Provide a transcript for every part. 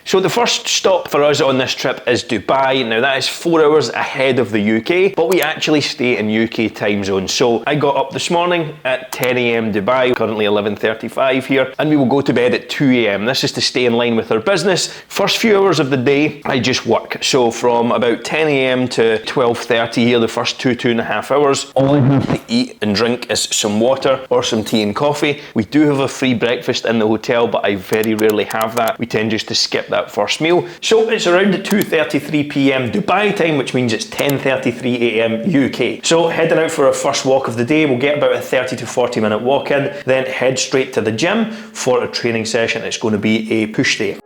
So the first stop for us on this trip is Dubai. Now that is 4 hours ahead of the UK, but we actually stay in UK time zone. So I got up this morning at 10 AM Dubai, currently 11:35 here, and we will go to bed at 2 AM. This is to stay in line with our business. First few hours of the day, I just work. So from about 10 AM to 12:30 here, the first 2.5 hours, all I have to eat and drink is some water or some tea and coffee. We do have a free breakfast in the hotel, but I very rarely have that. We tend just to skip that first meal. So it's around 2:33 PM Dubai time, which means it's 10:33 AM UK. So heading out for our first walk of the day, we'll get about a 30 to 40 minute walk in, then head straight to the gym for a training session. It's going to be a push day.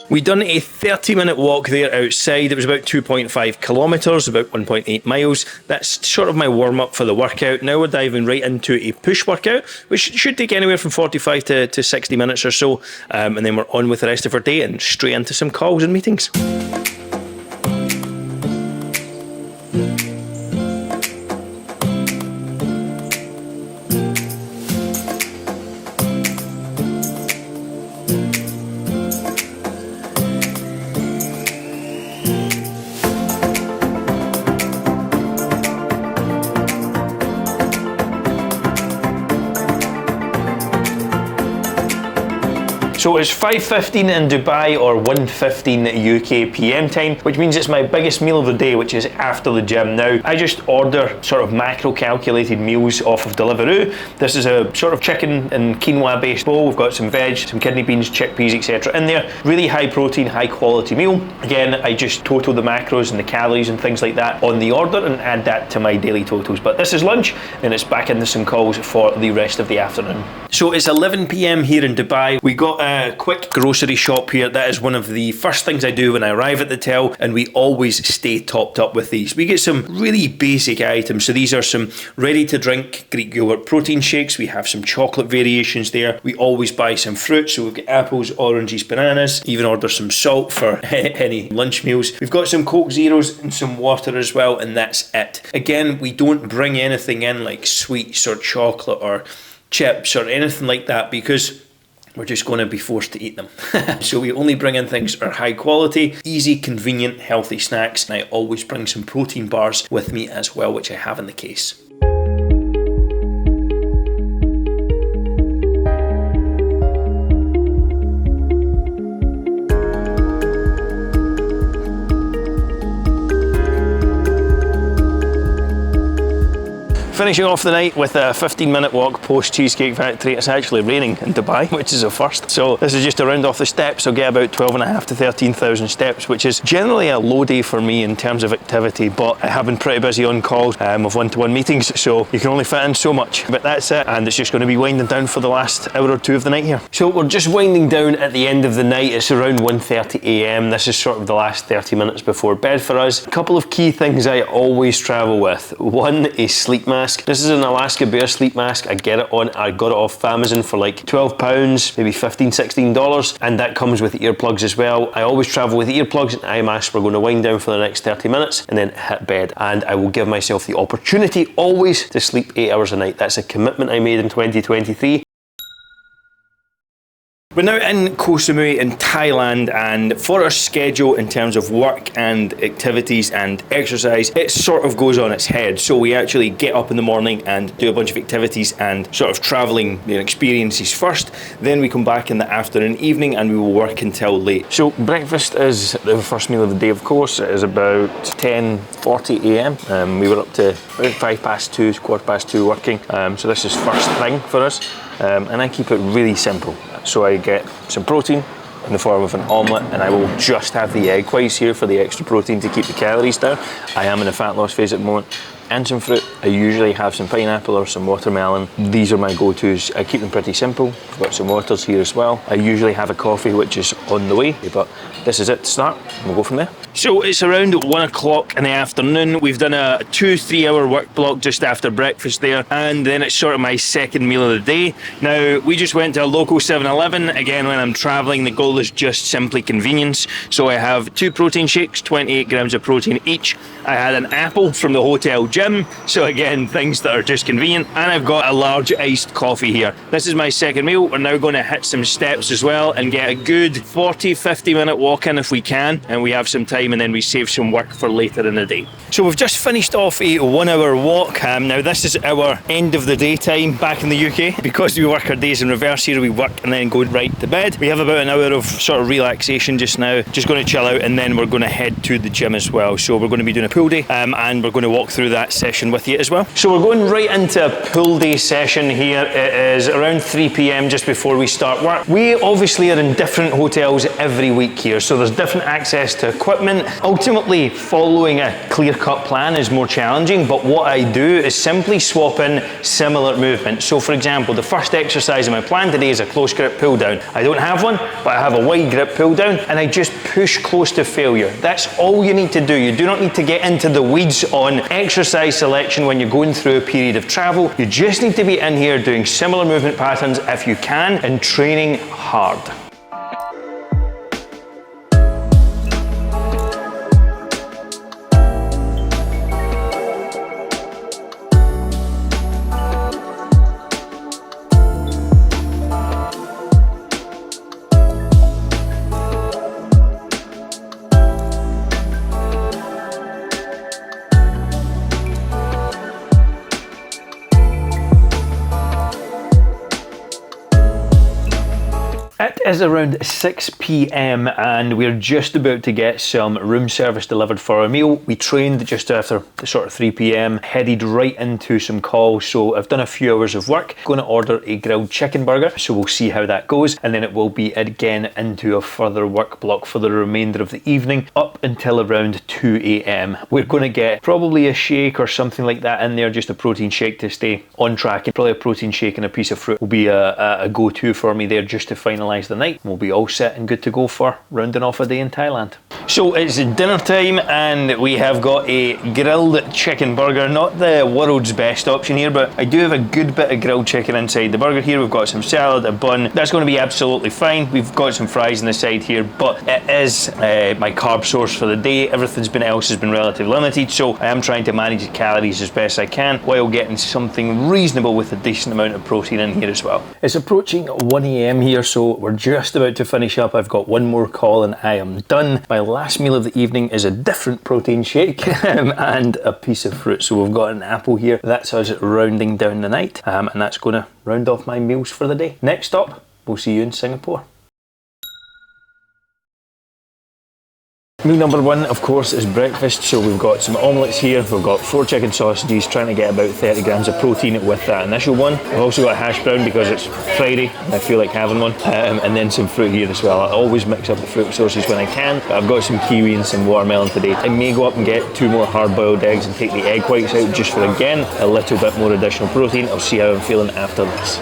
We done a 30-minute walk there outside. It was about 2.5 kilometres, about 1.8 miles. That's sort of my warm-up for the workout. Now we're diving right into a push workout, which should take anywhere from 45 to 60 minutes or so. And then we're on with the rest of our day and straight into some calls and meetings. So it's 5:15 in Dubai or 1:15 UK PM time, which means it's my biggest meal of the day, which is after the gym. Now, I just order sort of macro calculated meals off of Deliveroo. This is a sort of chicken and quinoa based bowl. We've got some veg, some kidney beans, chickpeas, etc. in there. Really high protein, high quality meal. Again, I just total the macros and the calories and things like that on the order and add that to my daily totals. But this is lunch and it's back into some calls for the rest of the afternoon. So it's 11 PM here in Dubai. We got a quick grocery shop here. That is one of the first things I do when I arrive at the hotel, and we always stay topped up with these. We get some really basic items. So these are some ready to drink Greek yogurt protein shakes. We have some chocolate variations there. We always buy some fruit. So we've got apples, oranges, bananas, even order some salt for any lunch meals. We've got some Coke Zeros and some water as well, and that's it. Again, we don't bring anything in like sweets or chocolate or chips or anything like that because we're just going to be forced to eat them. So we only bring in things that are high quality, easy, convenient, healthy snacks. And I always bring some protein bars with me as well, which I have in the case. Finishing off the night with a 15-minute walk post Cheesecake Factory. It's actually raining in Dubai, which is a first. So this is just a round off the steps. I'll get about 12,500 to 13,000 steps, which is generally a low day for me in terms of activity, but I have been pretty busy on calls of one-to-one meetings, so you can only fit in so much. But that's it, and it's just going to be winding down for the last hour or two of the night here. So we're just winding down at the end of the night. It's around 1:30 AM. This is sort of the last 30 minutes before bed for us. A couple of key things I always travel with. One, a sleep mask. This is an Alaska Bear sleep mask. I got it off Amazon for like £12, maybe $15, $16, and that comes with earplugs as well. I always travel with earplugs and eye masks. We're going to wind down for the next 30 minutes and then hit bed, and I will give myself the opportunity always to sleep 8 hours a night. That's a commitment I made in 2023. We're now in Koh Samui in Thailand, and for our schedule in terms of work and activities and exercise, it sort of goes on its head. So we actually get up in the morning and do a bunch of activities and sort of travelling experiences first. Then we come back in the afternoon, evening, and we will work until late. So breakfast is the first meal of the day, of course. It is about 10:40 AM. We were up to about 2:05, 2:15 working. So this is first thing for us. And I keep it really simple. So I get some protein in the form of an omelette, and I will just have the egg whites here for the extra protein to keep the calories down. I am in a fat loss phase at the moment. And some fruit. I usually have some pineapple or some watermelon. These are my go-tos. I keep them pretty simple. I've got some waters here as well. I usually have a coffee, which is on the way, but this is it to start. We'll go from there. So it's around 1 o'clock in the afternoon. We've done a 2-3 hour work block just after breakfast there, and then it's sort of my second meal of the day. Now, we just went to a local 7-Eleven. Again, when I'm travelling, the goal is just simply convenience. So I have 2 protein shakes, 28 grams of protein each. I had an apple from the hotel gym, so again, things that are just convenient. And I've got a large iced coffee here. This is my second meal. We're now going to hit some steps as well and get a good 40-50 minute walk in if we can, and we have some time and then we save some work for later in the day. So we've just finished off a 1 hour walk. Now this is our end of the day time back in the UK. Because we work our days in reverse here, we work and then go right to bed. We have about an hour of sort of relaxation just now, just going to chill out, and then we're going to head to the gym as well. So we're going to be doing a pool day, and we're going to walk through that session with you as well. So we're going right into a pool day session here. It is around 3 p.m. just before we start work. We obviously are in different hotels every week here, so there's different access to equipment. Ultimately, following a clear-cut plan is more challenging, but what I do is simply swap in similar movements. So for example, the first exercise in my plan today is a close grip pull down. I don't have one, but I have a wide grip pull down, and I just push close to failure. That's all you need to do. You do not need to get into the weeds on exercise selection when you're going through a period of travel. You just need to be in here doing similar movement patterns if you can, and training hard. It is around 6 p.m. and we're just about to get some room service delivered for our meal. We trained just after sort of 3 p.m, headed right into some calls, so I've done a few hours of work. Going to order a grilled chicken burger, so we'll see how that goes, and then it will be again into a further work block for the remainder of the evening up until around 2 a.m. We're going to get probably a shake or something like that in there, just a protein shake to stay on track, and probably a protein shake and a piece of fruit will be a go-to for me there just to finalise the night. We'll be all set and good to go for rounding off a day in Thailand. So it's dinner time and we have got a grilled chicken burger. Not the world's best option here, but I do have a good bit of grilled chicken inside the burger here. We've got some salad, a bun. That's going to be absolutely fine. We've got some fries on the side here, but it is my carb source for the day. Everything else has been relatively limited, so I am trying to manage the calories as best I can while getting something reasonable with a decent amount of protein in here as well. It's approaching 1 a.m. here, so we're just about to finish up. I've got one more call and I am done. My last meal of the evening is a different protein shake and a piece of fruit. So we've got an apple here. That's us rounding down the night, and that's going to round off my meals for the day. Next stop, we'll see you in Singapore. Meal number one, of course, is breakfast. So we've got some omelettes here. We've got 4 chicken sausages, trying to get about 30 grams of protein with that initial one. I've also got a hash brown because it's Friday and I feel like having one. And then some fruit here as well. I always mix up the fruit sources when I can. But I've got some kiwi and some watermelon today. I may go up and get 2 more hard-boiled eggs and take the egg whites out just for, again, a little bit more additional protein. I'll see how I'm feeling after this.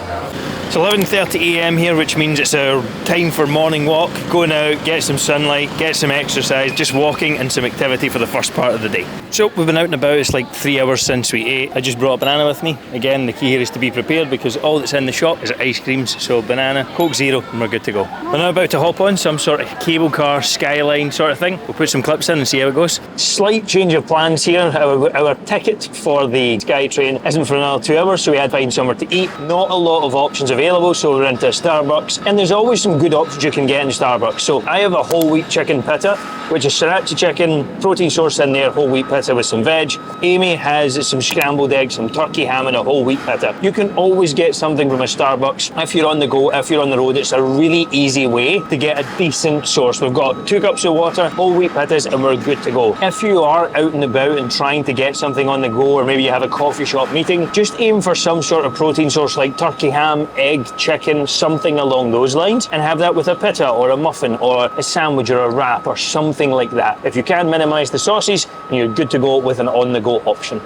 It's 11:30 a.m. here, which means it's a time for morning walk. Going out, get some sunlight, get some exercise, just walking and some activity for the first part of the day. So we've been out and about. It's like 3 hours since we ate. I just brought a banana with me. Again, the key here is to be prepared because all that's in the shop is ice creams. So banana, Coke Zero, and we're good to go. We're now about to hop on some sort of cable car, Skyline sort of thing. We'll put some clips in and see how it goes. Slight change of plans here. Our ticket for the SkyTrain isn't for another 2 hours, so we had to find somewhere to eat. Not a lot of options available, so we're into Starbucks, and there's always some good options you can get in Starbucks. So I have a whole wheat chicken pitta, which is sriracha chicken, protein source in there, whole wheat pitta with some veg. Amy has some scrambled eggs, some turkey ham, and a whole wheat pitta. You can always get something from a Starbucks if you're on the go, if you're on the road. It's a really easy way to get a decent source. We've got 2 cups of water, whole wheat pittas, and we're good to go. If you are out and about and trying to get something on the go, or maybe you have a coffee shop meeting, just aim for some sort of protein source like turkey ham, egg, chicken, something along those lines, and have that with a pitta or a muffin or a sandwich or a wrap or something like that. If you can minimise the sauces, and you're good to go with an on-the-go option.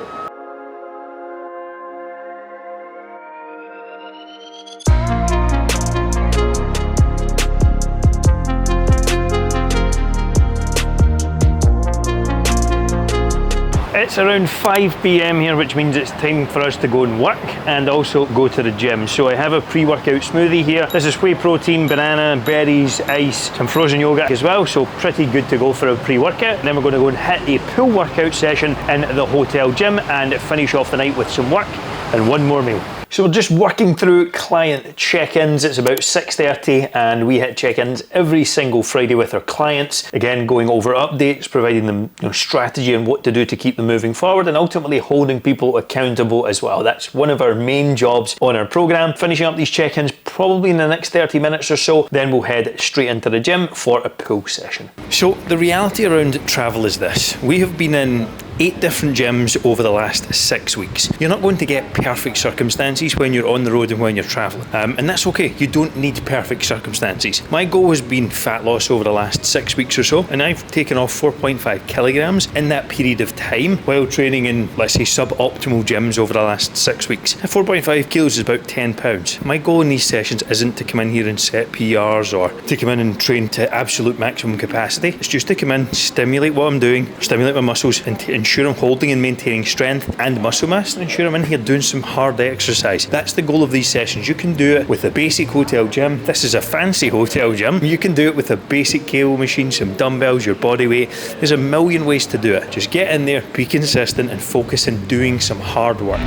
It's around 5 p.m. here, which means it's time for us to go and work and also go to the gym. So I have a pre-workout smoothie here. This is whey protein, banana, berries, ice, some frozen yogurt as well, so pretty good to go for a pre-workout. Then we're going to go and hit a pool workout session in the hotel gym and finish off the night with some work and one more meal. So we're just working through client check-ins. It's about 6:30 and we hit check-ins every single Friday with our clients. Again, going over updates, providing them strategy and what to do to keep them moving forward, and ultimately holding people accountable as well. That's one of our main jobs on our program. Finishing up these check-ins probably in the next 30 minutes or so, then we'll head straight into the gym for a pool session. So the reality around travel is this. We have been in 8 different gyms over the last 6 weeks. You're not going to get perfect circumstances when you're on the road and when you're traveling. And that's okay. You don't need perfect circumstances. My goal has been fat loss over the last 6 weeks or so, and I've taken off 4.5 kilograms in that period of time while training in, let's say, suboptimal gyms over the last 6 weeks. 4.5 kilos is about 10 pounds. My goal in these sessions isn't to come in here and set PRs or to come in and train to absolute maximum capacity. It's just to come in, stimulate what I'm doing, stimulate my muscles, and to ensure I'm holding and maintaining strength and muscle mass, and ensure I'm in here doing some hard exercise. That's the goal of these sessions. You can do it with a basic hotel gym. This is a fancy hotel gym. You can do it with a basic cable machine, some dumbbells, your body weight. There's a million ways to do it. Just get in there, be consistent, and focus on doing some hard work.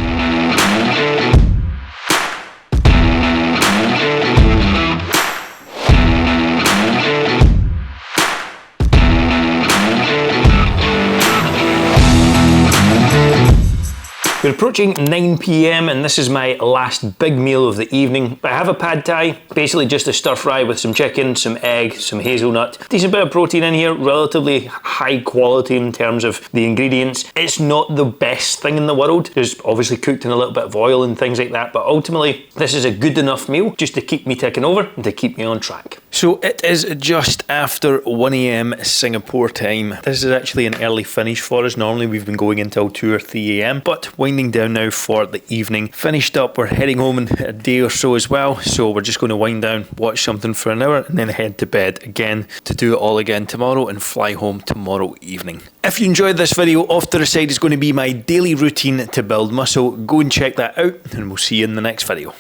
We're approaching 9 p.m. and this is my last big meal of the evening. I have a pad thai, basically just a stir fry with some chicken, some egg, some hazelnut. Decent bit of protein in here, relatively high quality in terms of the ingredients. It's not the best thing in the world. It's obviously cooked in a little bit of oil and things like that, but ultimately this is a good enough meal just to keep me ticking over and to keep me on track. So it is just after 1 a.m. Singapore time. This is actually an early finish for us. Normally we've been going until 2 or 3 a.m, but winding down now for the evening. Finished up, we're heading home in a day or so as well, so we're just going to wind down, watch something for an hour, and then head to bed again to do it all again tomorrow and fly home tomorrow evening. If you enjoyed this video, off to the side is going to be my daily routine to build muscle. Go and check that out, and we'll see you in the next video.